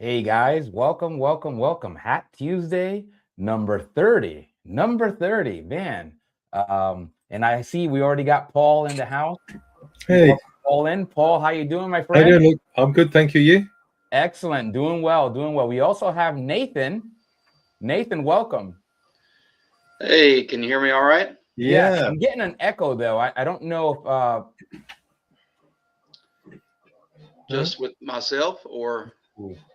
Hey guys, welcome, welcome, welcome. Hat Tuesday, number 30. Number 30, man. And I see we already got Paul in the house. Hey, Welcome Paul in. Paul, how you doing, my how you friend? doing, Luke? I'm good, thank you. You? Excellent. Doing well, doing well. We also have Nathan. Nathan, welcome. Hey, can you hear me all right? Yes, Yeah. I'm getting an echo though. I don't know if Just with myself or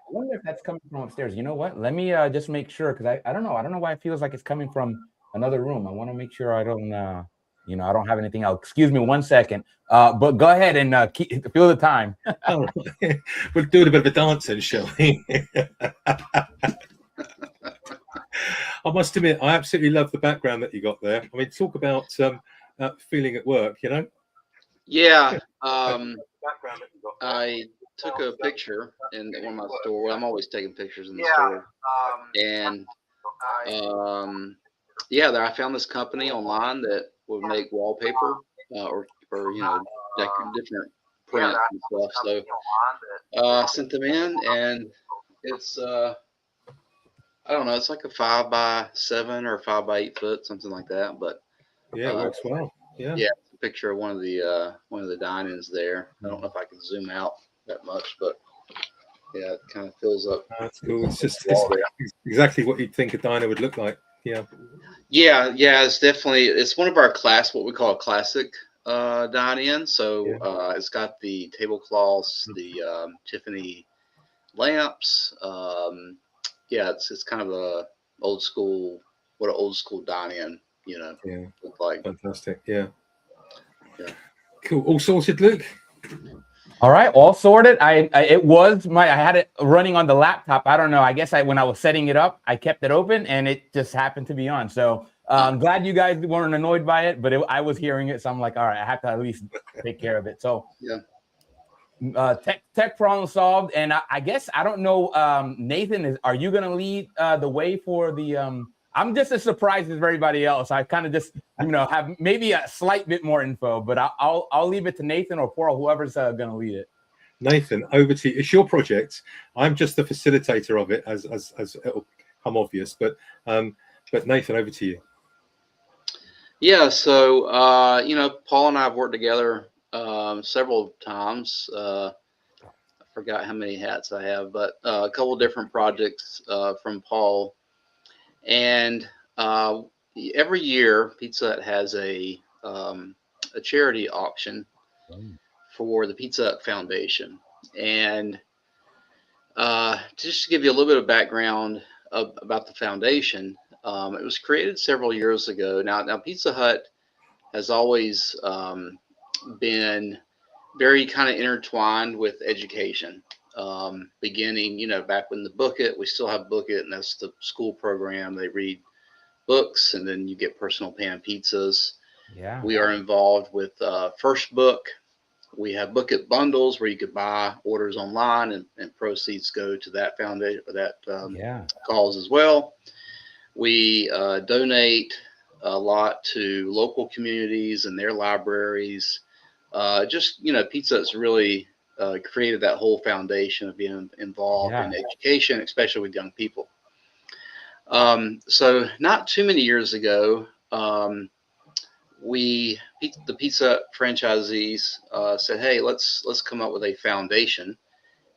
I wonder if that's coming from upstairs. You know what? Let me just make sure because I don't know. I don't know why it feels like it's coming from another room. I want to make sure I don't I don't have anything else. Excuse me one second. But go ahead and feel the time. All right. We'll do a bit of a dancing, shall we? I must admit, I absolutely love the background that you got there. I mean, talk about feeling at work, you know? yeah. Background that you got there. I took a picture in one of my store. Well, I'm always taking pictures in the store, and yeah, there I found this company online that would make wallpaper or different print and stuff. So I sent them in, and it's I don't know, it's like a 5x7 or 5x8 foot, something like that, but. Yeah, it works well. Yeah. Yeah, it's a picture of one of the dine-ins there. I don't know if I can zoom out that much, but yeah, it kind of fills up That's cool. It's the just wall there. exactly what you'd think a diner would look like. Yeah. Yeah, it's one of our what we call a classic dine-in. So Yeah. it's got the tablecloths, the Tiffany lamps. Yeah, it's kind of a old school what an old school dine-in, Yeah. look like. Fantastic. Yeah. Yeah. Cool. All sorted, Luke? All right, all sorted. I had it running on the laptop. I don't know. I guess when I was setting it up, I kept it open and it just happened to be on. So I'm glad you guys weren't annoyed by it, but I was hearing it, so I'm like, all right, I have to at least take care of it. So Yeah. Tech problem solved, and I guess I don't know. Nathan, are you gonna lead the way for the? I'm just as surprised as everybody else. I kind of just have maybe a slight bit more info, but I'll leave it to Nathan or Paul, whoever's gonna lead it. Nathan, over to you. It's your project. I'm just the facilitator of it, as it'll come obvious. But Nathan, over to you. Yeah, so Paul and I have worked together several times. I forgot how many hats I have, but a couple of different projects from Paul. And every year, Pizza Hut has a charity auction for the Pizza Hut Foundation. And just to give you a little bit of background about the foundation, it was created several years ago. Now Pizza Hut has always been very kind of intertwined with education. Beginning, back when the Book It, we still have Book It, and that's the school program. They read books, and then you get personal pan pizzas. Yeah. We are involved with First Book. We have Book It bundles where you could buy orders online, and proceeds go to that foundation or that cause as well. We donate a lot to local communities and their libraries. Pizza Hut's really created that whole foundation of being involved in education, especially with young people. So not too many years ago, the Pizza Hut franchisees said, "Hey, let's come up with a foundation,"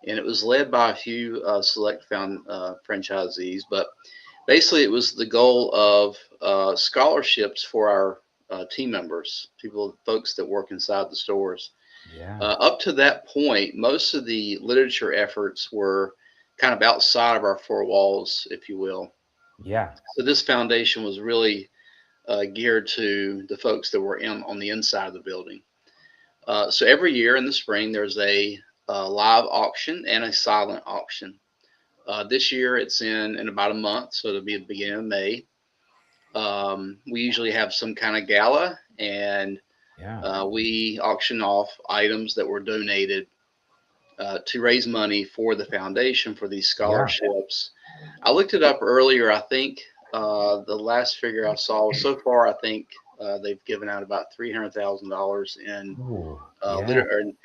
and it was led by a few select franchisees, but basically it was the goal of scholarships for our team members, folks that work inside the stores. Up to that point, most of the literature efforts were kind of outside of our four walls, if you will. Yeah. So this foundation was really geared to the folks that were on the inside of the building. So every year in the spring, there's a live auction and a silent auction. This year it's in about a month, so it'll be the beginning of May. We usually have some kind of gala, and we auction off items that were donated to raise money for the foundation for these scholarships. I looked it up earlier. I think the last figure I saw was so far, I think they've given out about $300,000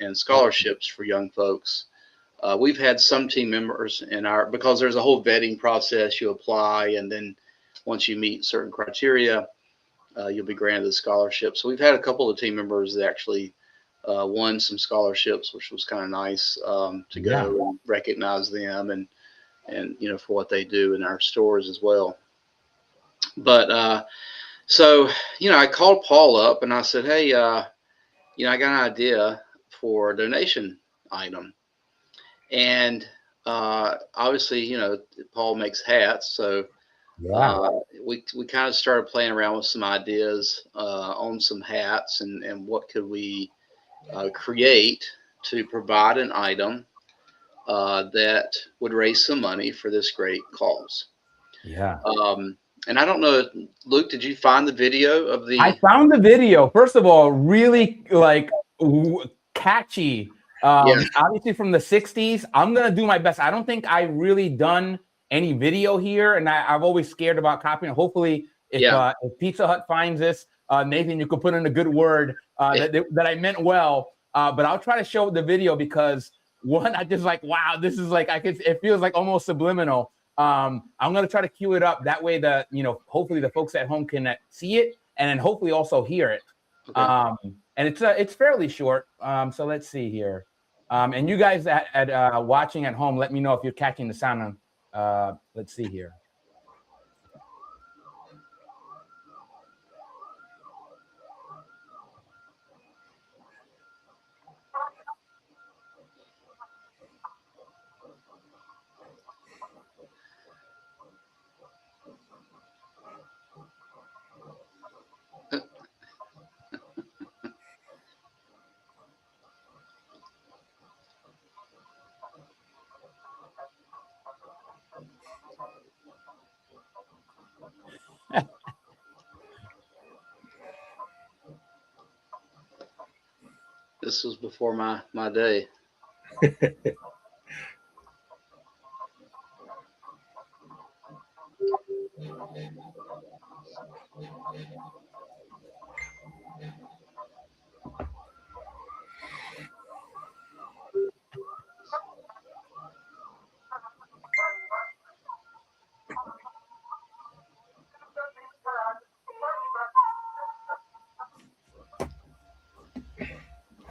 in scholarships for young folks. we've had some team members because there's a whole vetting process. You apply, and then once you meet certain criteria, you'll be granted a scholarship. So we've had a couple of team members that actually won some scholarships, which was kind of nice to go and recognize them and for what they do in our stores as well. But so I called Paul up and I said, hey, I got an idea for a donation item. And obviously, Paul makes hats, so we kind of started playing around with some ideas on some hats and what could we create to provide an item that would raise some money for this great cause. Yeah. And I don't know, Luke, did you find the video of the? I found the video. First of all, really catchy. Obviously from the 60s. I'm gonna do my best. I don't think I really done any video here, and I've always scared about copying. Hopefully, if Pizza Hut finds this, Nathan, you could put in a good word that I meant well. But I'll try to show the video because one, I just like, wow, this is like it feels like almost subliminal. I'm gonna try to cue it up that way hopefully the folks at home can see it and then hopefully also hear it. Okay. And it's fairly short. So let's see here. And you guys at watching at home, let me know if you're catching the sound on. Let's see here. This was before my day.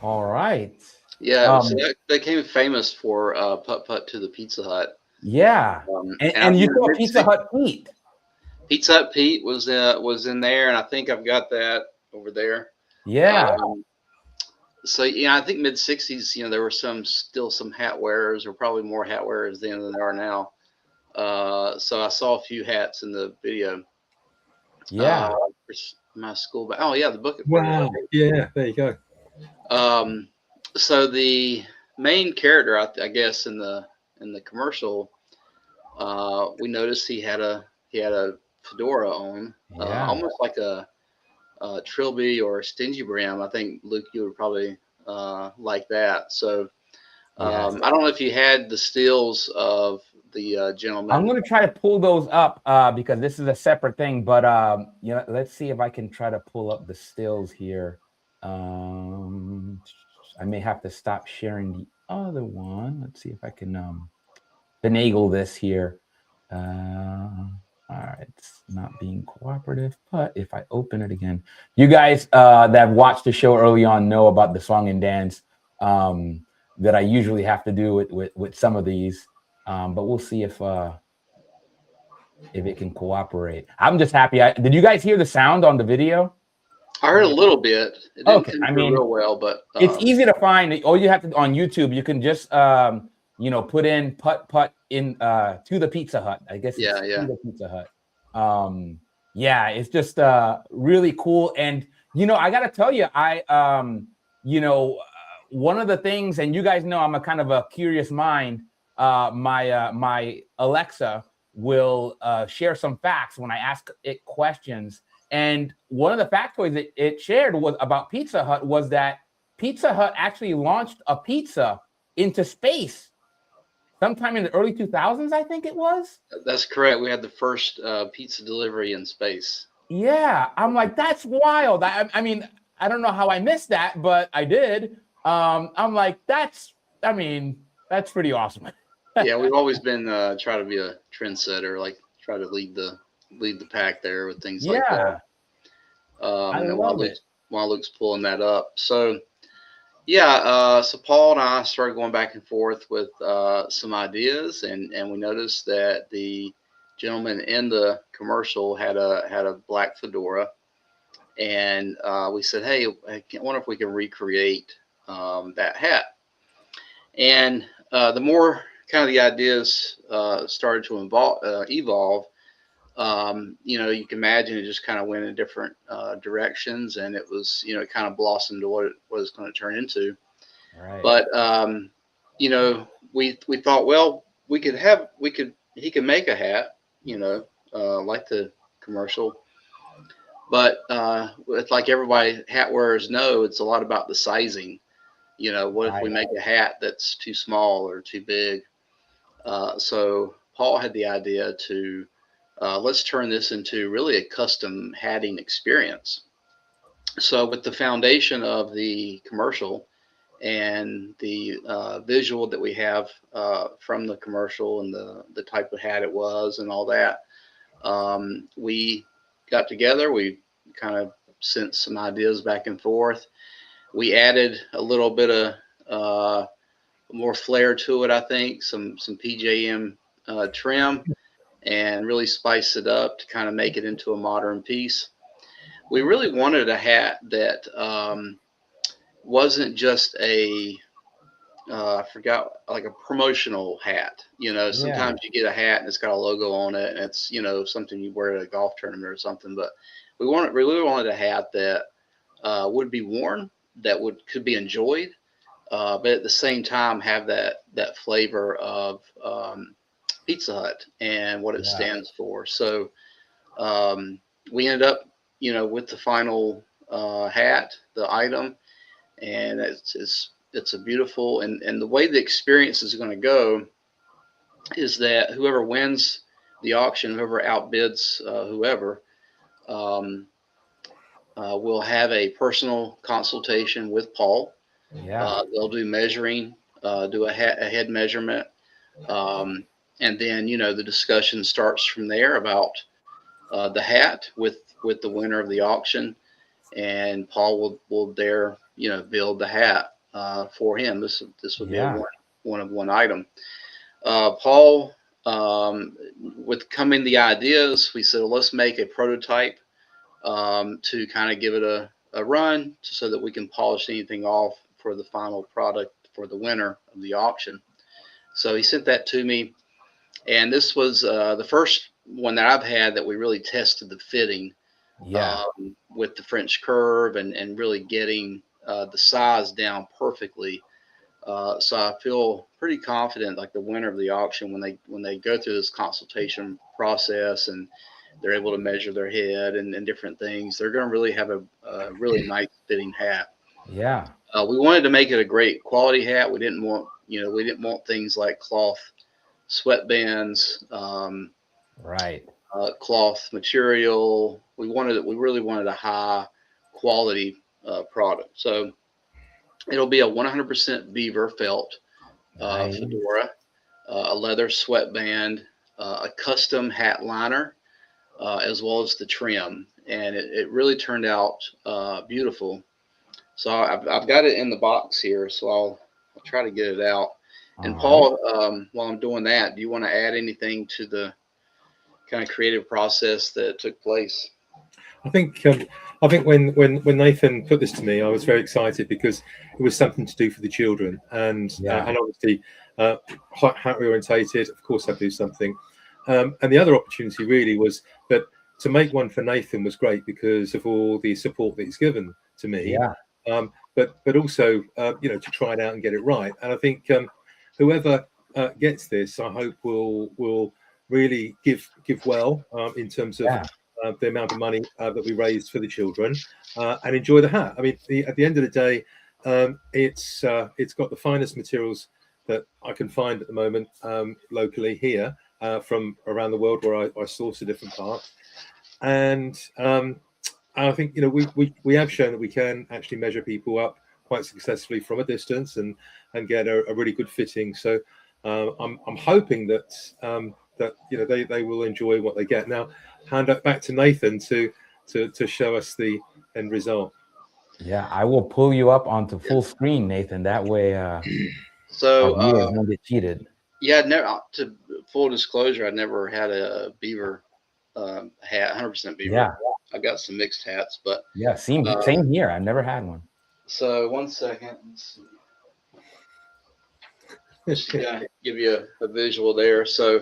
All right. Yeah, so that became famous for Putt Putt to the Pizza Hut. Yeah, and you saw Pizza Hut Pete. Pizza Hut Pete was in there, and I think I've got that over there. Yeah. So I think mid '60s, there were still some hat wearers, or probably more hat wearers then than there are now. So I saw a few hats in the video. Yeah. My school bag. Oh yeah, the bucket. Wow. Yeah, there you go. So the main character, I guess, in the commercial, we noticed he had a fedora on, almost like a trilby or a stingy brim. I think Luke, you would probably like that. So I don't know if you had the stills of the gentleman. I'm going to try to pull those up because this is a separate thing. But let's see if I can try to pull up the stills here. I may have to stop sharing the other one. Let's see if I can finagle this here. All right, it's not being cooperative, but if I open it again, you guys that have watched the show early on know about the song and dance that I usually have to do with some of these, but we'll see if it can cooperate. I'm just happy. Did you guys hear the sound on the video? I heard a little bit. It didn't come through real well, but it's easy to find. All you have to on YouTube, you can just put in Putt Putt in to the Pizza Hut. I guess to the Pizza Hut. It's just really cool. And I gotta tell you, one of the things, and you guys know I'm a kind of a curious mind. My Alexa will share some facts when I ask it questions. And one of the factoids that it shared was about Pizza Hut was that Pizza Hut actually launched a pizza into space sometime in the early 2000s, I think it was. That's correct. We had the first pizza delivery in space. Yeah, I'm like, that's wild. I mean, I don't know how I missed that, but I did. I'm like, That's pretty awesome. Yeah, we've always been try to be a trendsetter, like try to lead the pack there with things like Yeah, that. I And love it. while Luke's pulling that up, so yeah, so Paul and I started going back and forth with some ideas, and we noticed that the gentleman in the commercial had a black fedora, and we said, hey, I wonder if we can recreate that hat. And the more kind of the ideas started to evolve, you can imagine it just kind of went in different directions, and it was, it kind of blossomed to what it was going to turn into. Right. But we thought, well, he could make a hat, like the commercial. But it's like everybody hat wearers know, it's a lot about the sizing. What if we Right. make a hat that's too small or too big? So Paul had the idea to let's turn this into really a custom hatting experience. So with the foundation of the commercial and the visual that we have from the commercial and the type of hat it was and all that, we got together. We kind of sent some ideas back and forth. We added a little bit of more flair to it, I think, some PJM trim, and really spice it up to kind of make it into a modern piece. We really wanted a hat that wasn't just I forgot, like a promotional hat. Yeah. Sometimes you get a hat and it's got a logo on it, and it's something you wear at a golf tournament or something. But we really wanted a hat that would be worn, that could be enjoyed, but at the same time have that flavor of Pizza Hut and what it Yeah. stands for. So we ended up, with the final hat, the item, and it's a beautiful, and the way the experience is going to go is that whoever wins the auction, whoever outbids whoever, um, will have a personal consultation with Paul. Yeah. They'll do measuring, do a head measurement, and then the discussion starts from there about the hat with the winner of the auction, and Paul will dare build the hat for him. This would be a Yeah. one of one item. Paul, with coming the ideas, we said, well, let's make a prototype to kind of give it a run so that we can polish anything off for the final product for the winner of the auction. So he sent that to me, and this was the first one that I've had that we really tested the fitting Yeah. with the French curve and really getting the size down perfectly. So I feel pretty confident, like the winner of the auction, when they go through this consultation process and they're able to measure their head and different things, they're going to really have a really nice fitting hat. Yeah. We wanted to make it a great quality hat. We didn't want things like cloth sweatbands, Right. cloth material. We really wanted a high quality product. So it'll be a 100% beaver felt Nice. fedora, a leather sweatband, a custom hat liner, as well as the trim. And it really turned out beautiful. So I've got it in the box here, so I'll try to get it out. And All right. Paul, while I'm doing that, do you want to add anything to the kind of creative process that took place? I think when Nathan put this to me, I was very excited because it was something to do for the children, and Yeah. obviously hat orientated. Of course, I do something, and the other opportunity really was that to make one for Nathan was great because of all the support that he's given to me. Yeah. But also to try it out and get it right. And I think whoever gets this, I hope will really give well in terms of Yeah. the amount of money that we raised for the children and enjoy the hat. I mean, at the end of the day, it's got the finest materials that I can find at the moment locally here from around the world where I source the different parts. And I think we have shown that we can actually measure people up quite successfully from a distance and get a really good fitting. So I'm hoping that that they will enjoy what they get. Now, hand it back to Nathan to show us the end result. Yeah, I will pull you up onto full screen, Nathan. That way, So our viewers won't get cheated. yeah, never. To full disclosure, I never had a beaver hat, 100% beaver. Yeah, I got some mixed hats, but yeah, same here. I've never had one. so 1 second. Let's see. Just to kind of give you a visual there. So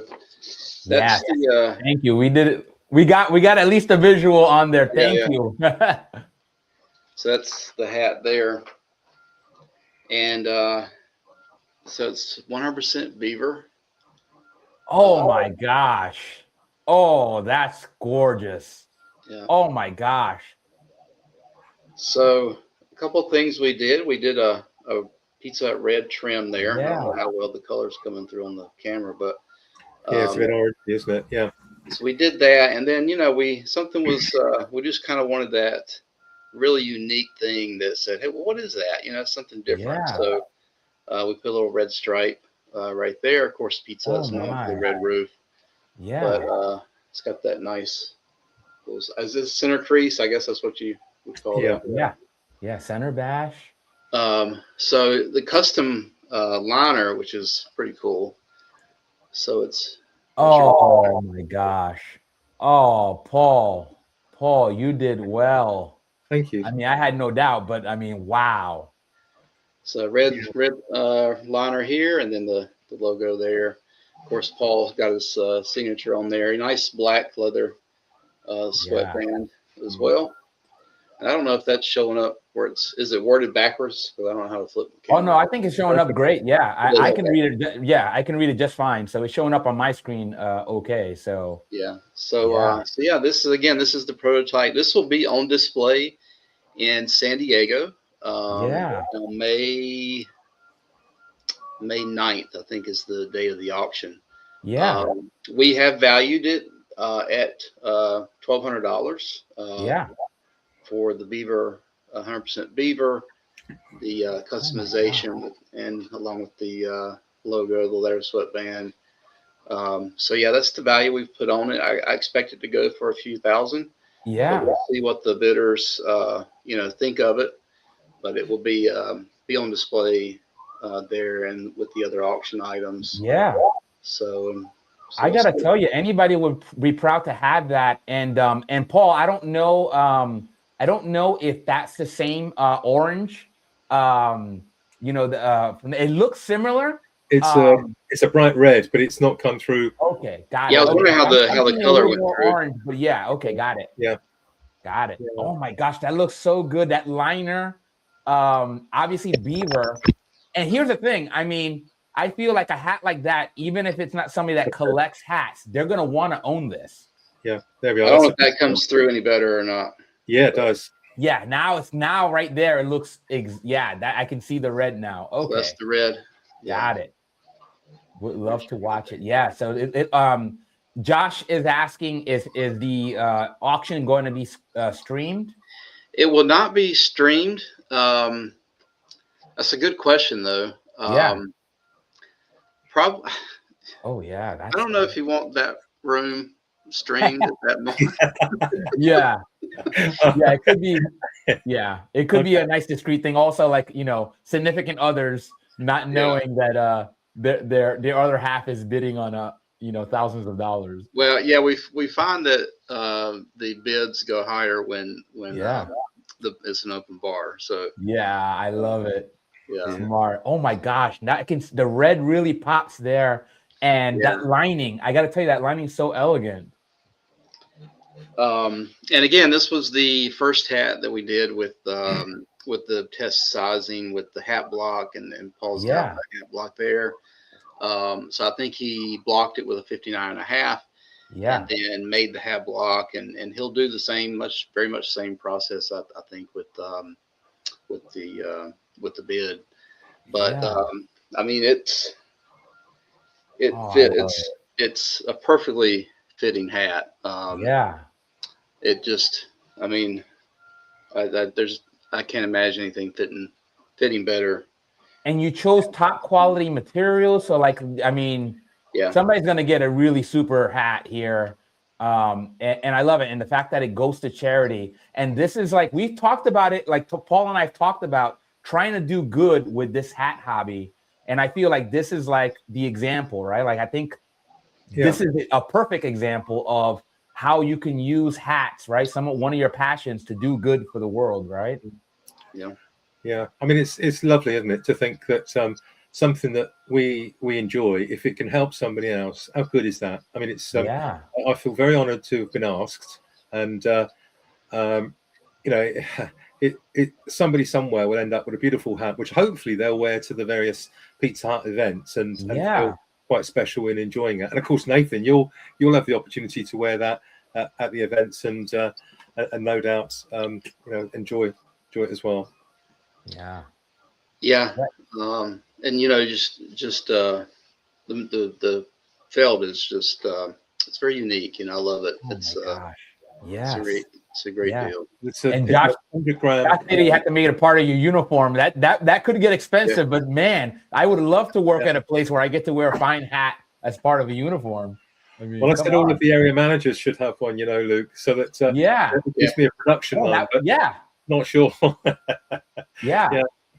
Yeah, that's the thank you. We did it. We got at least a visual on there. Thank yeah. you. So that's the hat there, and so it's 100% beaver. Oh my gosh. Oh, that's gorgeous. Yeah. Oh my gosh. So a couple of things we did. We did a Pizza Hut red trim there. Yeah. I don't know how well the color's coming through on the camera, but Yeah, it's a bit orange, isn't it? Yeah. so we did that, and then we just kind of wanted that really unique thing that said, hey, well, what is that? Something different. Yeah. So we put a little red stripe right there. Of course, Pizza Hut's known for the red roof. Yeah. But it's got that nice, is this center crease? I guess that's what you would call it. Yeah, center bash. So the custom liner, which is pretty cool. So it's. Oh my gosh. Oh, Paul, you did well. Thank you. I mean, I had no doubt, but I mean, wow. So red liner here, and then the logo there. Of course, Paul's got his signature on there. A nice black leather sweatband as well. And I don't know if that's showing up where is it worded backwards? Because I don't know how to flip the camera. Oh no, I think it's showing up great. Yeah, I can read it. Yeah, I can read it just fine. So it's showing up on my screen. Okay, so yeah. So this is the prototype. This will be on display in San Diego. On May 9th, I think, is the day of the auction. Yeah. We have valued it at $1,200. For the beaver, 100% beaver, the customization, and along with the logo, the leather sweatband. So yeah, that's the value we've put on it. I expect it to go for a few thousand. Yeah. We'll see what the bidders, think of it. But it will be on display there and with the other auction items. Yeah. So I gotta tell you, anybody would be proud to have that. And Paul, I don't know if that's the same orange. It looks similar. It's a bright red, but it's not come through. Okay, got it. Yeah, I was wondering how the color went through. Orange, but yeah, okay, got it. Yeah. Got it. Yeah. Oh my gosh, that looks so good. That liner, obviously beaver. And here's the thing. I mean, I feel like a hat like that, even if it's not somebody that collects hats, they're gonna want to own this. Yeah, there we are. I don't know if that comes through any better or not. Yeah, it does. Yeah, now right there. It looks that I can see the red now. Okay, so that's the red. Got it. Would love to watch it. Yeah. So Josh is asking, is the auction going to be streamed? It will not be streamed. That's a good question, though. Probably. Oh yeah. I don't know if you want that room streamed at that moment. Yeah. It could be. Yeah, it could be a nice discreet thing. Also, like significant others not knowing that their other half is bidding on thousands of dollars. Well, yeah, we find that the bids go higher when it's an open bar. So yeah, I love it. Yeah, smart. Oh my gosh, the red really pops there, and that lining. I got to tell you, that lining is so elegant. And again, this was the first hat that we did with the test sizing with the hat block, and Paul's got the hat block there. So I think he blocked it with a 59.5. Yeah. And then made the hat block, and he'll do the same, very much same process, I think, with the bid. But I mean, it's a perfectly fitting hat. It just, I mean, I can't imagine anything fitting fitting better. And you chose top quality materials. So like, I mean, Yeah. somebody's going to get a really super hat here. And I love it. And the fact that it goes to charity. And this is like, we've talked about it. Like Paul and I have talked about trying to do good with this hat hobby. And I feel like this is like the example, right? Like, I think this is a perfect example of how you can use hats, right? One of your passions to do good for the world, right? Yeah. Yeah. I mean, it's lovely, isn't it, to think that something that we enjoy, if it can help somebody else, how good is that? I mean, it's I feel very honoured to have been asked, and you know, somebody somewhere will end up with a beautiful hat, which hopefully they'll wear to the various Pizza Hut events and feel quite special in enjoying it. And of course, Nathan, you'll have the opportunity to wear that at the events, and no doubt, you know, enjoy it as well. Yeah. And you know, just the felt is just it's very unique, and I love it. It's a great deal. And Josh, you have to make it a part of your uniform. That could get expensive, but man, I would love to work at a place where I get to wear a fine hat as part of a uniform. I mean, well, I said all of the area managers should have one, you know, Luke, so that it gives me a production line. But not sure.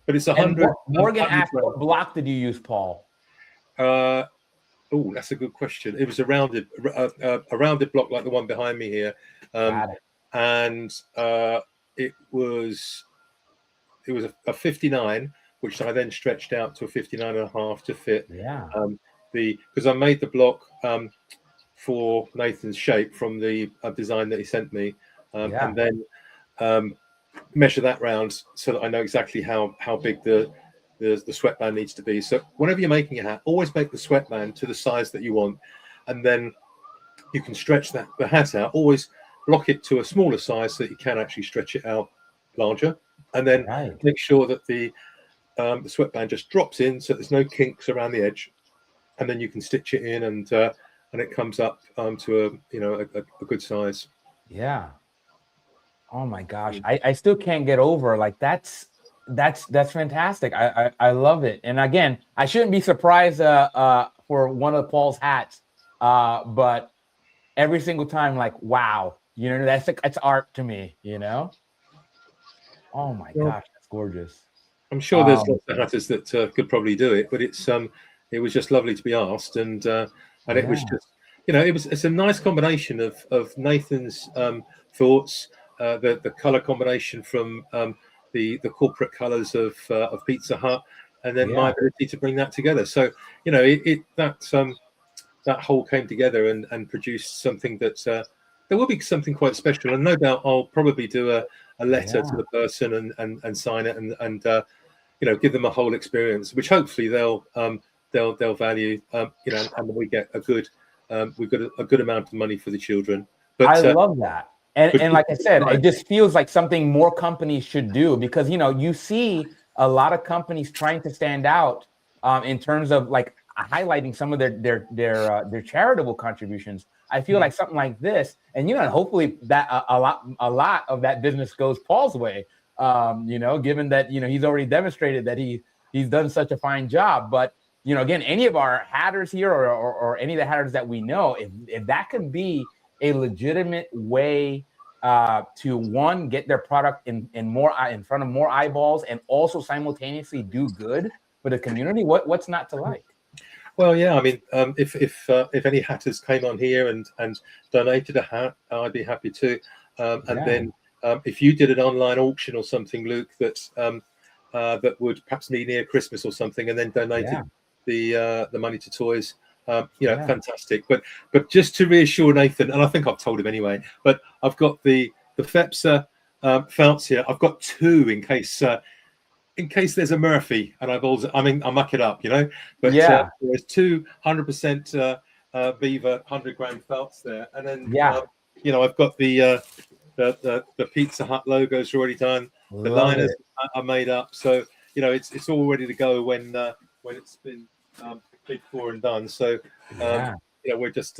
But it's 100. Morgan asked, what block did you use, Paul? Oh, that's a good question. It was a rounded block like the one behind me here, and it was a 59, which I then stretched out to a 59.5 to fit. Because I made the block for Nathan's shape from the design that he sent me, and then measure that round so that I know exactly how big the sweatband needs to be. So whenever you're making a hat, always make the sweatband to the size that you want, and then you can stretch the hat out. Always block it to a smaller size so that you can actually stretch it out larger, and then make sure that the sweatband just drops in so there's no kinks around the edge, and then you can stitch it in, and it comes up to a good size. Oh my gosh, I still can't get over, like, that's fantastic. I love it. And again, I shouldn't be surprised for one of Paul's hats, but every single time, like, wow, you know, that's art to me, you know. Oh my gosh, that's gorgeous. I'm sure there's lots of hatters that could probably do it, but it was just lovely to be asked, and it was just, you know, it's a nice combination of Nathan's thoughts, the color combination from the corporate colors of Pizza Hut, and then my ability to bring that together. So, you know, that whole came together and produced something that there will be something quite special. And no doubt I'll probably do a letter to the person and sign it and you know, give them a whole experience, which hopefully they'll value. You know, and we get we've got a good amount of money for the children. But I love that. And like I said, it just feels like something more companies should do, because, you know, you see a lot of companies trying to stand out in terms of like highlighting some of their charitable contributions. I feel like something like this, and, you know, hopefully that a lot of that business goes Paul's way. You know, given that, you know, he's already demonstrated that he's done such a fine job. But, you know, again, any of our hatters here or any of the hatters that we know, if that can be a legitimate way to, one, get their product in front of more eyeballs, and also simultaneously do good for the community, what's not to like? Well, yeah, I mean, if any hatters came on here and donated a hat, I'd be happy to. And then if you did an online auction or something, Luke, that would perhaps be near Christmas or something, and then donated the money to toys, you know, fantastic. But just to reassure Nathan, and I think I've told him anyway, but I've got the FEPSA felts here. I've got two in case there's a Murphy, and I muck it up, you know. But there's 200% Beaver 100 gram felts there, and then you know, I've got the Pizza Hut logos already done. The liners are made up, so, you know, it's all ready to go when it's been paid for and done. So you know, we're just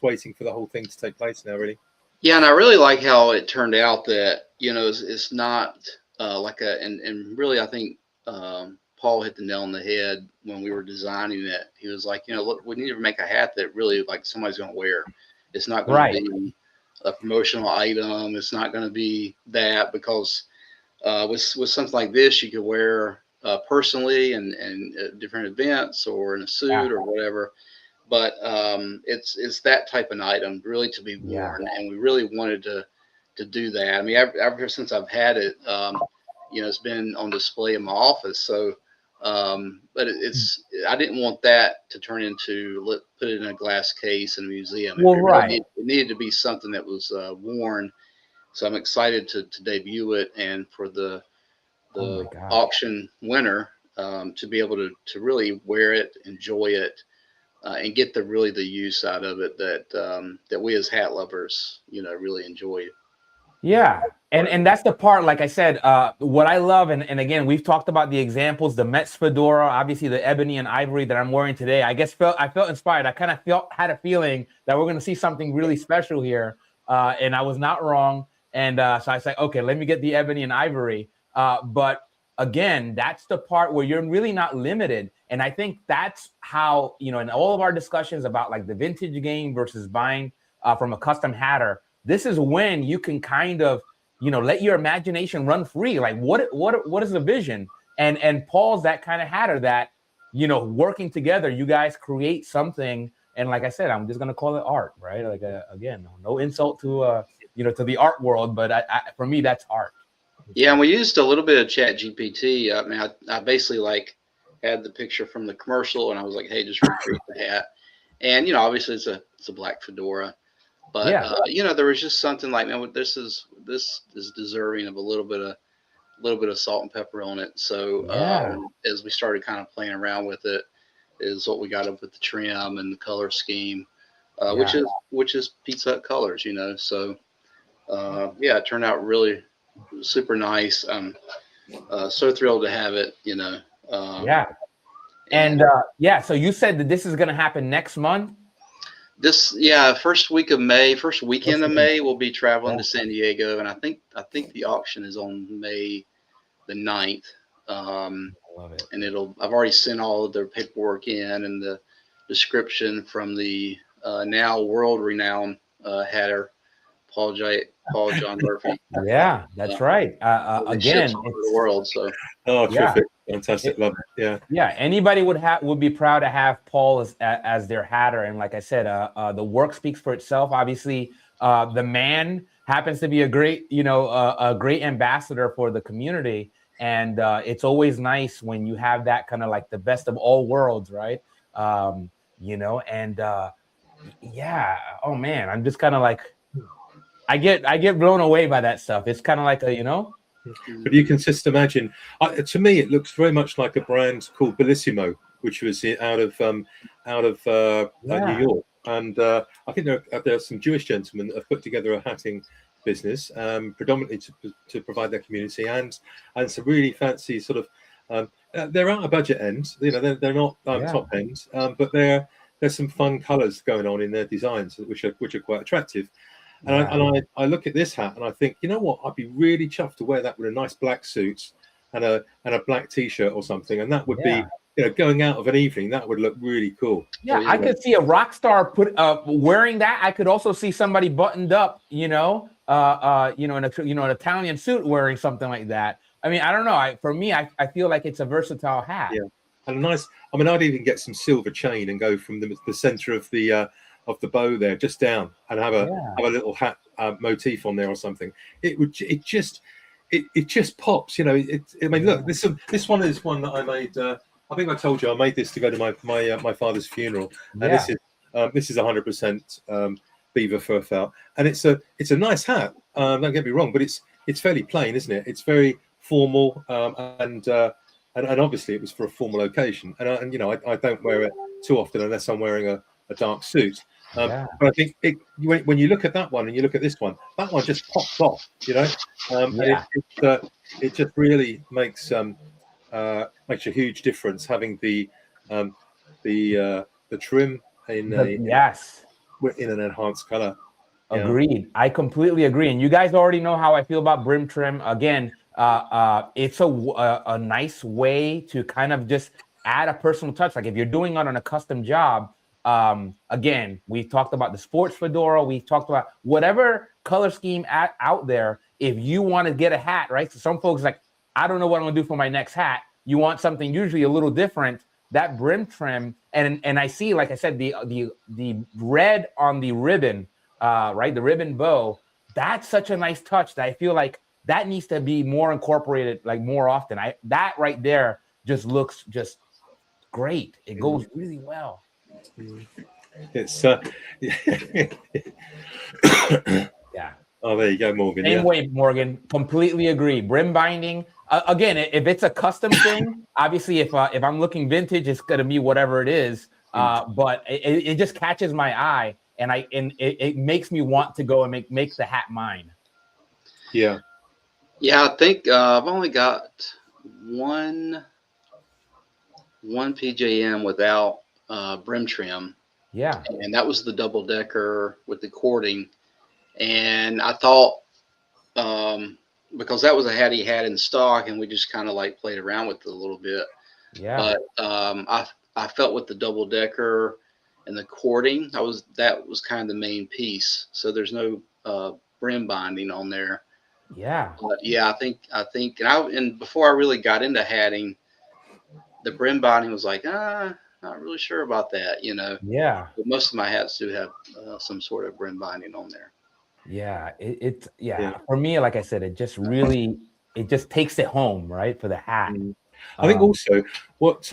waiting for the whole thing to take place now, really. Yeah, and I really like how it turned out, that, you know, it's not like and really, I think Paul hit the nail on the head when we were designing it. He was like, look, we need to make a hat that really like somebody's going to wear. It's not going to be a promotional item. It's not going to be that, because with something like this, you could wear personally and different events or in a suit or whatever. But it's that type of item really to be worn, and we really wanted to do that. I mean, ever since I've had it, it's been on display in my office. So, but I didn't want that to turn into put it in a glass case in a museum. It needed to be something that was worn. So I'm excited to debut it, and for the auction winner to be able to really wear it, enjoy it, and get the use out of it that we as hat lovers, really enjoy. Yeah. And that's the part, like I said, what I love, and again, we've talked about the examples, the Mets fedora, obviously the ebony and ivory that I'm wearing today. I felt inspired. I kind of had a feeling that we're going to see something really special here. And I was not wrong. And so I said, okay, let me get the ebony and ivory. But again, that's the part where you're really not limited. And I think that's how, in all of our discussions about like the vintage game versus buying from a custom hatter, this is when you can kind of, let your imagination run free. Like what is the vision? And Paul's that kind of hatter that, working together, you guys create something. And like I said, I'm just going to call it art, right? Like, again, no insult to, to the art world, but for me, that's art. Yeah. And we used a little bit of Chat GPT. I mean, I basically had the picture from the commercial, and I was like, hey, just recreate the hat. And, obviously it's a black fedora. But there was just something like, man, this is deserving of a little bit of salt and pepper on it. So as we started kind of playing around with it, is what we got up with the trim and the color scheme, which is Pizza Hut colors, So it turned out really super nice. I'm so thrilled to have it, So you said that this is going to happen next month. First weekend of May, we'll be traveling to San Diego, and I think the auction is on May the 9th. Love it. And I've already sent all of their paperwork in and the description from the now world renowned hatter, Paul John Murphy. Yeah, that's right. Again, the world. So terrific. Fantastic, love it. Yeah. Anybody would be proud to have Paul as their hatter, and like I said, the work speaks for itself. Obviously, the man happens to be a great, a great ambassador for the community, and it's always nice when you have that kind of like the best of all worlds, right? Oh man, I'm just kind of like, I get blown away by that stuff. It's kind of like But you can just imagine. To me, it looks very much like a brand called Bellissimo, which was out of New York. And I think there are some Jewish gentlemen that have put together a hatting business, predominantly to provide their community, and some really fancy sort of. They're at a budget end, they're not top end, but there's some fun colours going on in their designs, which are quite attractive. And I look at this hat and I think, you know what? I'd be really chuffed to wear that with a nice black suit and a black t-shirt or something, and that would be, going out of an evening, that would look really cool. Yeah, I could see a rock star wearing that. I could also see somebody buttoned up, in an Italian suit wearing something like that. I mean, I don't know. For me, I feel like it's a versatile hat. Yeah, and I'd even get some silver chain and go from the center of the bow there just down and have a little hat motif on there or something. It just pops, look, this one is one that I made. I think I told you I made this to go to my father's funeral, and this is 100% beaver fur felt, and it's a nice hat. Don't get me wrong, but it's fairly plain, isn't it? It's very formal, and obviously it was for a formal occasion, and I don't wear it too often unless I'm wearing a dark suit. But I think when you look at that one and you look at this one, that one just pops off, it just really makes a huge difference having the trim in an enhanced color. Agreed. I completely agree. And you guys already know how I feel about brim trim. Again, it's a nice way to kind of just add a personal touch. Like if you're doing it on a custom job, again, we've talked about the sports fedora. We've talked about whatever color scheme out there. If you want to get a hat, right? So some folks like, I don't know what I'm gonna do for my next hat. You want something usually a little different. That brim trim, and I see, like I said, the red on the ribbon, right? The ribbon bow. That's such a nice touch that I feel like that needs to be more incorporated, like more often. That right there just looks just great. It goes really well. It's Yeah. Oh, there you go, Morgan. Same way, Morgan. Completely agree. Brim binding. Again, if it's a custom thing, obviously, if I'm looking vintage, it's gonna be whatever it is. But it just catches my eye, and it makes me want to go and make the hat mine. Yeah. Yeah, I think I've only got one PJM without brim trim. Yeah. And that was the double decker with the cording. And I thought, because that was a hat he had in stock, and we just kind of like played around with it a little bit. Yeah. But I felt with the double decker and the cording, that was kind of the main piece. So there's no brim binding on there. Yeah. But yeah, I think, and before I really got into hatting, the brim binding was like, not really sure about that, you know. Yeah. But most of my hats do have some sort of brim binding on there. Yeah. For me, like I said, it just takes it home, right, for the hat. I think also what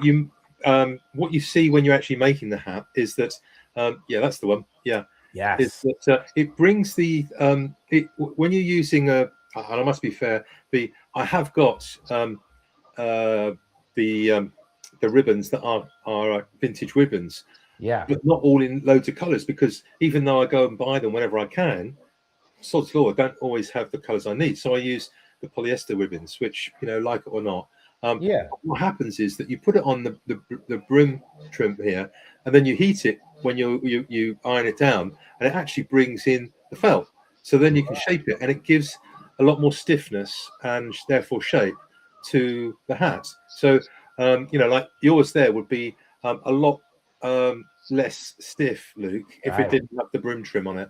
you see when you're actually making the hat is that that's the one. Yeah. Yes. Is that it brings the when you're using and I must be fair, I have got the ribbons that are vintage ribbons. Yeah. But not all in loads of colors, because even though I go and buy them whenever I can, sod's law, I don't always have the colors I need. So I use the polyester ribbons, which, like it or not. What happens is that you put it on the brim trim here, and then you heat it when you iron it down, and it actually brings in the felt. So then you can shape it, and it gives a lot more stiffness and therefore shape to the hat. So like yours there would be a lot less stiff, Luke, if it didn't have the brim trim on it.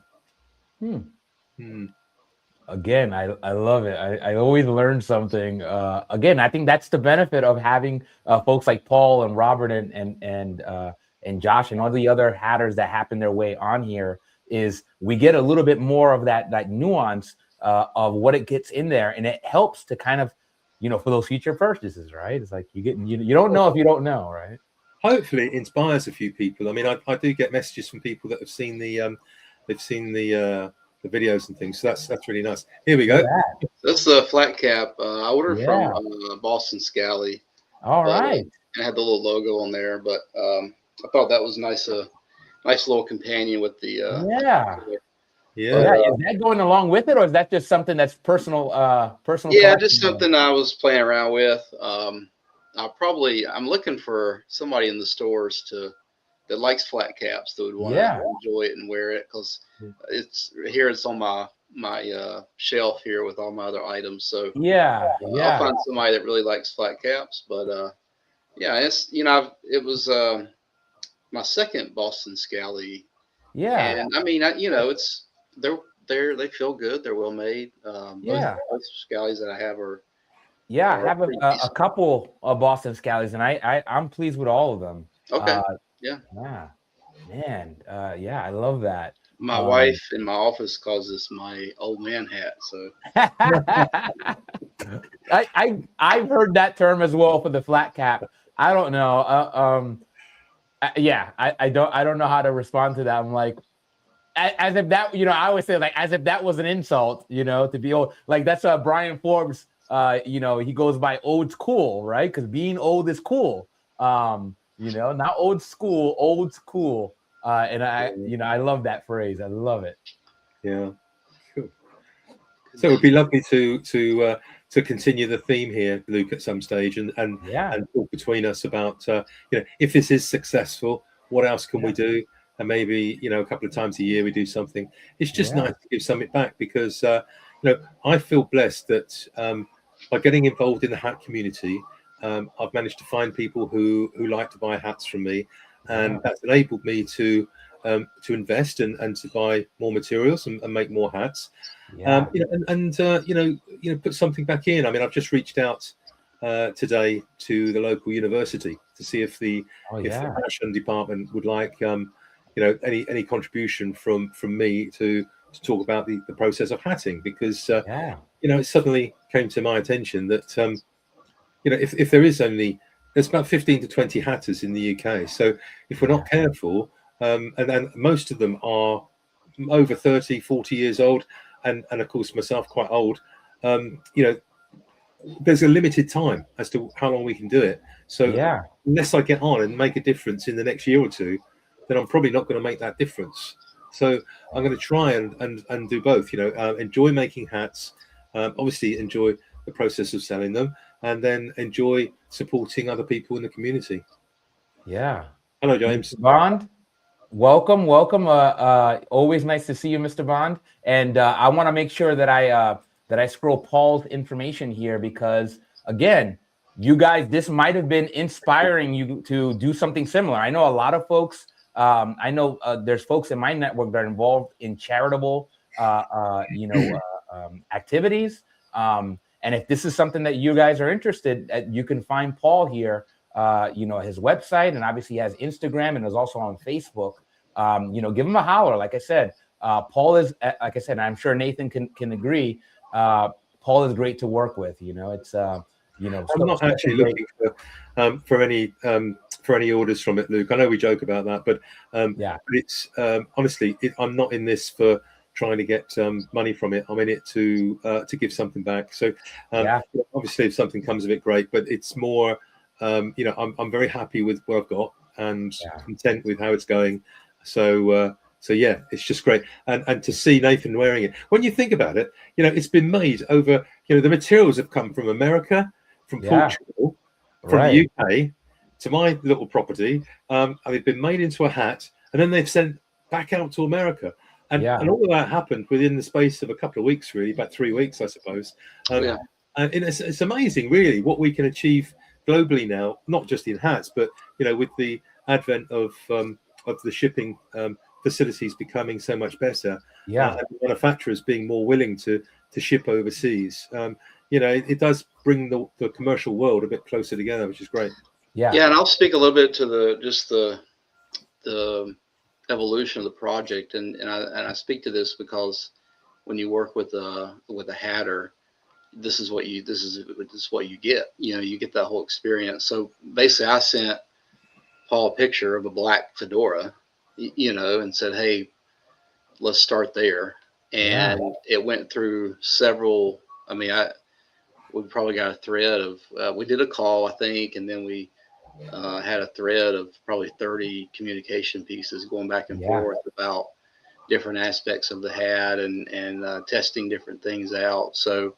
Again, I love it. I always learn something. Again, I think that's the benefit of having folks like Paul and Robert and Josh and all the other hatters that happen their way on here, is we get a little bit more of that nuance of what it gets in there, and it helps to kind of, for those future purchases, right? It's like you don't know if you don't know, right? Hopefully it inspires a few people. I mean, I do get messages from people that have seen the videos and things. So that's really nice. Here we go. This is a flat cap. I ordered from Boston Scally. All right. And had the little logo on there, but I thought that was nice. Nice little companion with the Is that going along with it, or is that just something that's personal? Yeah, just something I was playing around with. I'm looking for somebody in the stores that likes flat caps, that would want to enjoy it and wear it, because it's on my shelf here with all my other items. So I'll find somebody that really likes flat caps. But it's it was my second Boston Scally. And I mean, it's they feel good. They're well made. Both Scallies that I have are. Yeah, I have a couple of Boston Scallies, and I'm pleased with all of them. Okay. Man. I love that. My wife in my office calls this my old man hat. So I've heard that term as well for the flat cap. I don't know. I don't know how to respond to that. I'm like, as if that, I always say, like, as if that was an insult, to be old. Like, that's Brian Forbes. He goes by old school, right? Because being old is cool. Not old school, old school. And I love that phrase. I love it. Yeah. Cool. So it would be lovely to continue the theme here, Luke, at some stage, and talk between us about if this is successful, what else can we do? And maybe a couple of times a year we do something. It's just nice to give something back, because I feel blessed that by getting involved in the hat community, I've managed to find people who like to buy hats from me, and that's enabled me to invest and to buy more materials and make more hats. Put something back in. I mean, I've just reached out today to the local university to see if the fashion department would like any contribution from me to talk about the process of hatting, because it suddenly came to my attention that if there's about 15 to 20 hatters in the UK, so if we're not careful, and most of them are over 30, 40 years old, and of course myself quite old, there's a limited time as to how long we can do it. So unless I get on and make a difference in the next year or two, then I'm probably not going to make that difference. So I'm going to try and do both, enjoy making hats, obviously enjoy the process of selling them, and then enjoy supporting other people in the community. Hello, James. Mr. Bond, welcome. Always nice to see you, Mr. Bond. And I want to make sure that I scroll Paul's information here, because again, you guys, this might have been inspiring you to do something similar. I know a lot of folks. There's folks in my network that are involved in charitable, activities. And if this is something that you guys are interested in, you can find Paul here. His website, and obviously he has Instagram and is also on Facebook. Give him a holler. Like I said, Paul is, like I said, I'm sure Nathan can agree. Paul is great to work with. I'm not actually looking for any orders from it, Luke. I know we joke about that, but it's honestly, I'm not in this for trying to get money from it. I'm in it to give something back. So obviously, if something comes of it, great. But it's more, I'm very happy with what I've got and content with how it's going. So it's just great. And to see Nathan wearing it, when you think about it, it's been made over, the materials have come from America, from Portugal, from the UK to my little property. And they've been made into a hat, and then they've sent back out to America. And all of that happened within the space of a couple of weeks, really, about 3 weeks, I suppose. And it's amazing, really, what we can achieve globally now, not just in hats, but with the advent of the shipping facilities becoming so much better, and manufacturers being more willing to ship overseas. It does bring the commercial world a bit closer together, which is great. And I'll speak a little bit to the evolution of the project, and I speak to this because when you work with a hatter, this is what you get. You get that whole experience. So basically, I sent Paul a picture of a black fedora, and said, "Hey, let's start there." And it went through several. I mean, we probably got a thread of. We did a call, I think, and then we had a thread of probably 30 communication pieces going back and forth about different aspects of the hat and testing different things out. So,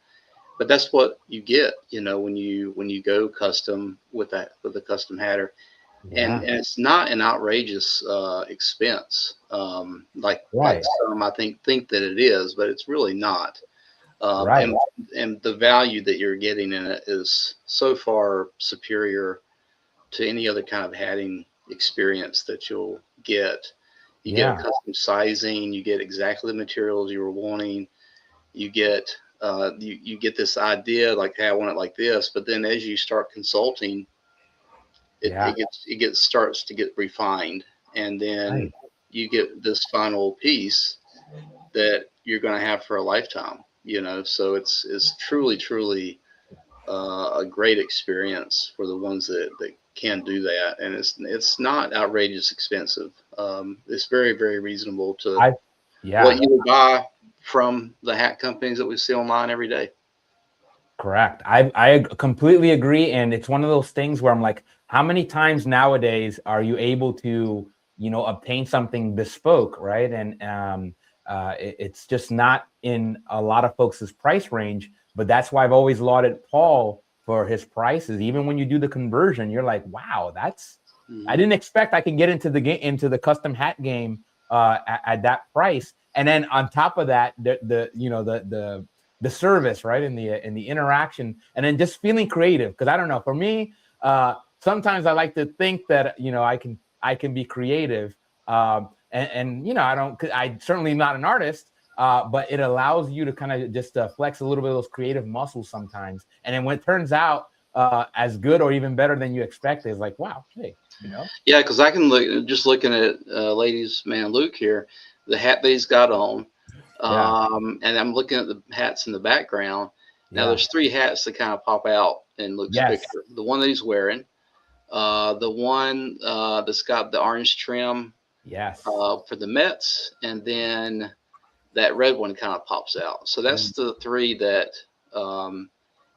but that's what you get, when you go custom with a custom hatter, and it's not an outrageous expense, like some I think that it is, but it's really not. And the value that you're getting in it is so far superior to any other kind of hatting experience that you'll get. You get custom sizing, you get exactly the materials you were wanting, you get you get this idea like, hey, I want it like this, but then as you start consulting, it starts to get refined, and then you get this final piece that you're going to have for a lifetime. So it's truly a great experience for the ones that can do that, and it's not outrageous expensive. It's very, very reasonable to what you would buy from the hat companies that we see online every day. Correct. I completely agree, and it's one of those things where I'm like, how many times nowadays are you able to obtain something bespoke, right? And it's just not in a lot of folks' price range. But that's why I've always lauded Paul for his prices. Even when you do the conversion, you're like, wow, I didn't expect I can get into the custom hat game at that price. And then on top of that, the the service, right, in the interaction, and then just feeling creative. Because I don't know, for me, sometimes I like to think that I can be creative, and I certainly not an artist, but it allows you to kind of just flex a little bit of those creative muscles sometimes, and then when it turns out as good or even better than you expected, it's like, wow, hey, Yeah, because I can look just looking at ladies man Luke here, the hat that he's got on, and I'm looking at the hats in the background. Now there's three hats that kind of pop out in Luke's picture. The one that he's wearing, the one that's got the orange trim, for the Mets, and then that red one kind of pops out. So that's the three that, and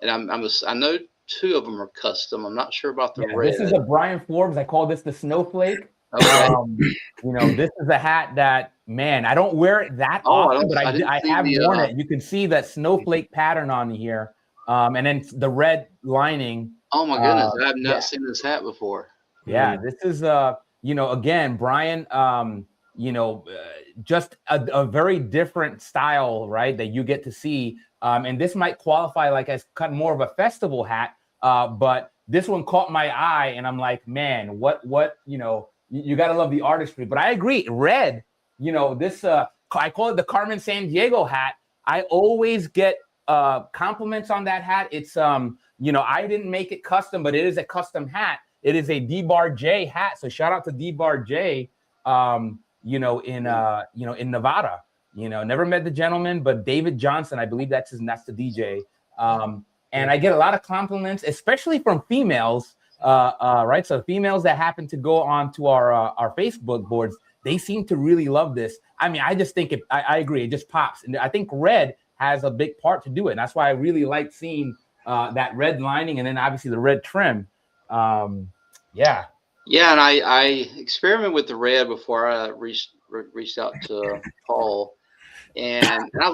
I know two of them are custom. I'm not sure about the red. This is a Brian Forbes. I call this the snowflake. Okay. This is a hat that, man, I don't wear it that often, but I have worn it. You can see that snowflake pattern on here, and then the red lining. Oh my goodness, I have not seen this hat before. Yeah, this is again, Brian, just a very different style, right, that you get to see. And this might qualify like as kind of more of a festival hat, but this one caught my eye, and I'm like, man, what you got to love the artistry. But I agree, red, this I call it the Carmen Sandiego hat. I always get compliments on that hat. It's I didn't make it custom, but it is a custom hat. It is a D-Bar J hat. So shout out to D-Bar J, in Nevada. Never met the gentleman, but David Johnson, I believe that's the DJ. And I get a lot of compliments, especially from females, right? So females that happen to go on to our Facebook boards, they seem to really love this. I mean, I just think I agree. It just pops. And I think red has a big part to do it. And that's why I really like seeing that red lining and then obviously the red trim. Yeah, and I experimented with the red before I reached out to Paul, and I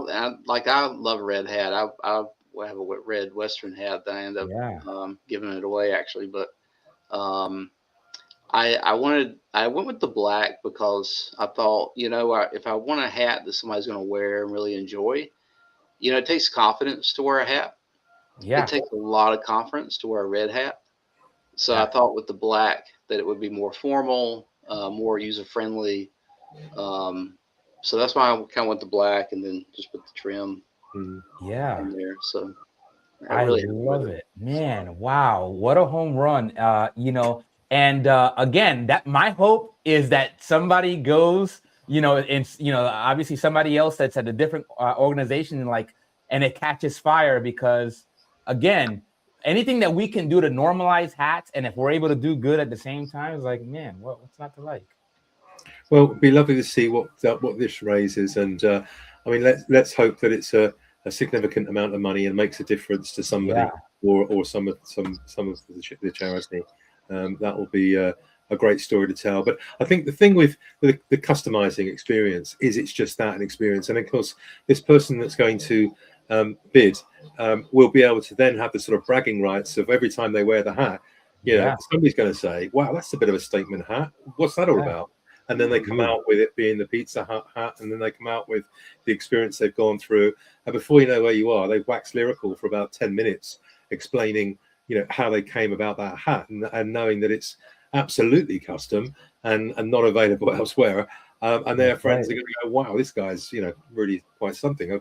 love a red hat. I have a red Western hat that I end up giving it away actually, but I went with the black because I thought, if I want a hat that somebody's going to wear and really enjoy, it takes confidence to wear a hat. It takes a lot of confidence to wear a red hat. So I thought with the black that it would be more formal, more user-friendly. So that's why I kind of went the black and then just put the trim in there. So I really love it. Man, wow, what a home run. And again, that my hope is that somebody goes, obviously somebody else that's at a different organization and it catches fire because, again, anything that we can do to normalize hats, and if we're able to do good at the same time, it's like, man, what's not to like? Well, it'd be lovely to see what this raises, and I mean, let's hope that it's a significant amount of money and makes a difference to somebody or some of the charity. That will be a great story to tell. But I think the thing with the customizing experience is it's just that, an experience, and of course, this person that's going to bid will be able to then have the sort of bragging rights of every time they wear the hat, somebody's going to say, wow, that's a bit of a statement hat, what's that all about? And then they come out with it being the Pizza Hut hat, and then they come out with the experience they've gone through, and before you know where you are, they've waxed lyrical for about 10 minutes explaining how they came about that hat, and knowing that it's absolutely custom and not available elsewhere, and their friends are going to go, wow, this guy's really quite something. And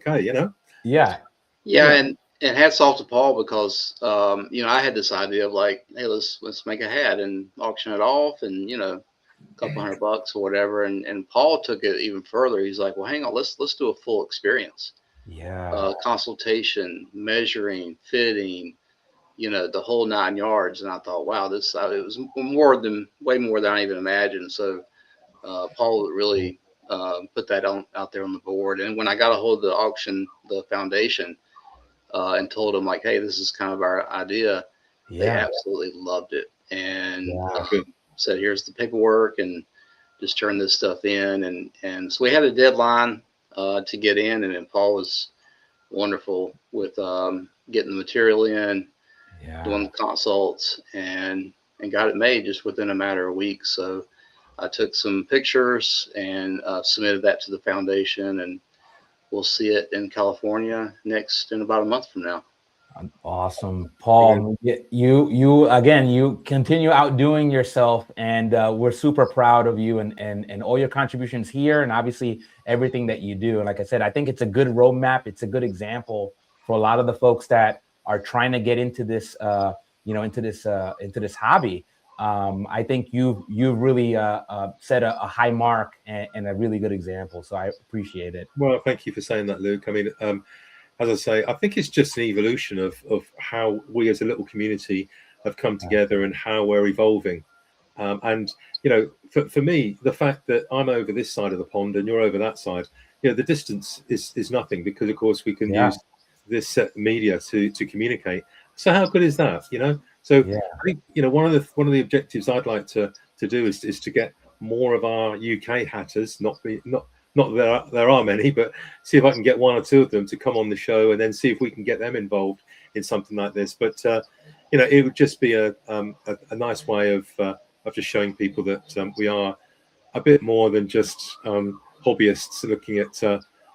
hats off to Paul because I had this idea of like, hey, let's make a hat and auction it off, and a couple $100 or whatever, and Paul took it even further. He's like, well, hang on, let's do a full experience, consultation, measuring, fitting, the whole 9 yards. And I thought, wow, it was way more than I even imagined. So Paul really put that out there on the board. And when I got a hold of the foundation, and told them like, hey, this is kind of our idea, they absolutely loved it, and said, here's the paperwork, and just turn this stuff in. And so we had a deadline to get in, and then Paul was wonderful with getting the material in, doing the consults, and got it made just within a matter of weeks. So I took some pictures and submitted that to the foundation, and we'll see it in California next in about a month from now. Awesome, Paul. You again. You continue outdoing yourself, and we're super proud of you and all your contributions here, and obviously everything that you do. And like I said, I think it's a good roadmap. It's a good example for a lot of the folks that are trying to get into this, into this hobby. I think you've really set a high mark and a really good example. So I appreciate it. Well, thank you for saying that, Luke. I mean, as I say, I think it's just an evolution of how we as a little community have come together and how we're evolving. And, for me, the fact that I'm over this side of the pond and you're over that side, the distance is nothing, because, of course, we can use this set of media to communicate. So how good is that, So I think, one of the objectives I'd like to do is to get more of our UK hatters, not that there are many, but see if I can get one or two of them to come on the show, and then see if we can get them involved in something like this. But it would just be a nice way of just showing people that we are a bit more than just hobbyists looking at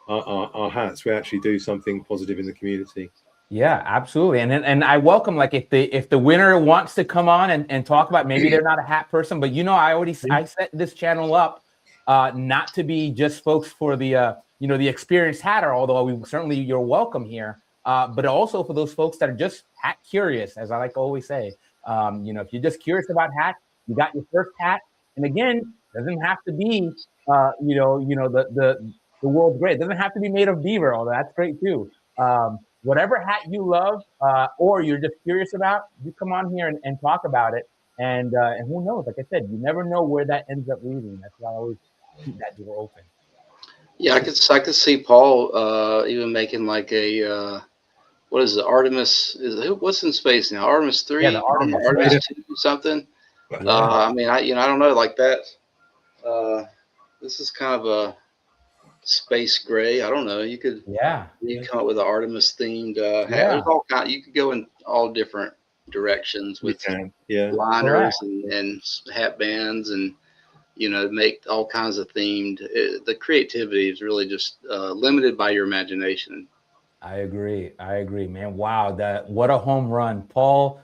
our hats. We actually do something positive in the community. Yeah, absolutely. And I welcome, like, if the winner wants to come on and talk about, maybe they're not a hat person, but I set this channel up not to be just folks for the the experienced hatter, although you're welcome here, but also for those folks that are just hat curious, as I like to always say. If you're just curious about hats, you got your first hat, and again, doesn't have to be the world's great. It doesn't have to be made of beaver, although that's great too. Whatever hat you love, or you're just curious about, you come on here and talk about it. And who knows? Like I said, you never know where that ends up leading. That's why I always keep that door open. Yeah, I could see Paul even making like a what is it? Artemis? What's in space now? Artemis 3, Yeah, the Artemis 2, something. Yeah. I mean, I don't know, like that. This is kind of a space gray. I don't know. You could come up with an Artemis themed hat. There's all kind. You could go in all different directions with liners and hat bands, and make all kinds of themed. The creativity is really just limited by your imagination. I agree, man. Wow, what a home run, Paul,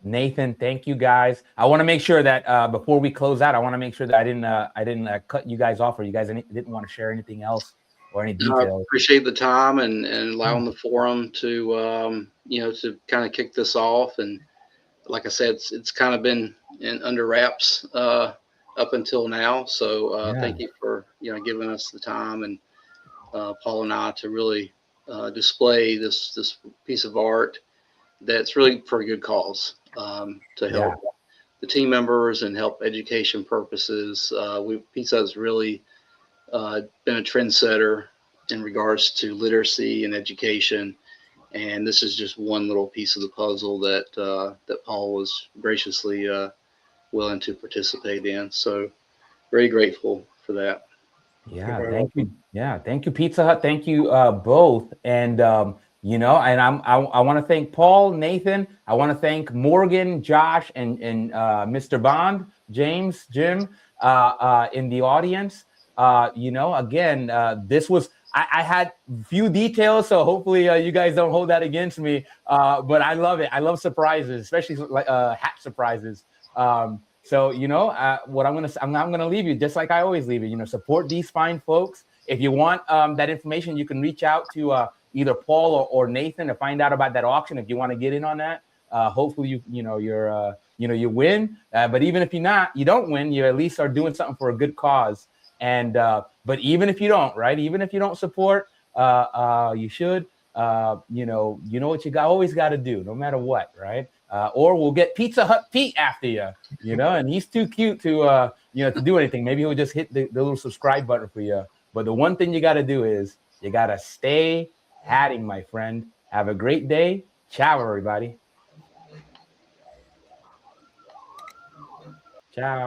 Nathan. Thank you, guys. I want to make sure that before we close out, I want to make sure that I didn't cut you guys off, or you guys didn't want to share anything else or any details. I appreciate the time and allowing the forum to to kind of kick this off. And like I said, it's kind of been under wraps up until now. So thank you for giving us the time, and Paul and I, to really display this piece of art that's really for a good cause, to help the team members and help education purposes. Pizza has really been a trendsetter in regards to literacy and education, and this is just one little piece of the puzzle that Paul was graciously willing to participate in. So very grateful for that. Yeah, thank you. Yeah, thank you, Pizza Hut. Thank you both. And and I want to thank Paul, Nathan. I want to thank Morgan, Josh, and Mr. Bond, James, Jim in the audience. Again, this was I had few details, so hopefully you guys don't hold that against me. But I love it. I love surprises, especially like hat surprises. So, what I'm gonna leave you just like I always leave you. Support these fine folks. If you want that information, you can reach out to either Paul or Nathan to find out about that auction. If you want to get in on that, hopefully you win. But even if you don't win, you at least are doing something for a good cause. And but even if you don't, right? Even if you don't support, you should. What you always got to do, no matter what, right? Or we'll get Pizza Hut Pete after you, and he's too cute to do anything. Maybe he'll just hit the little subscribe button for you. But the one thing you got to do is you got to stay hatting, my friend. Have a great day. Ciao, everybody. Ciao.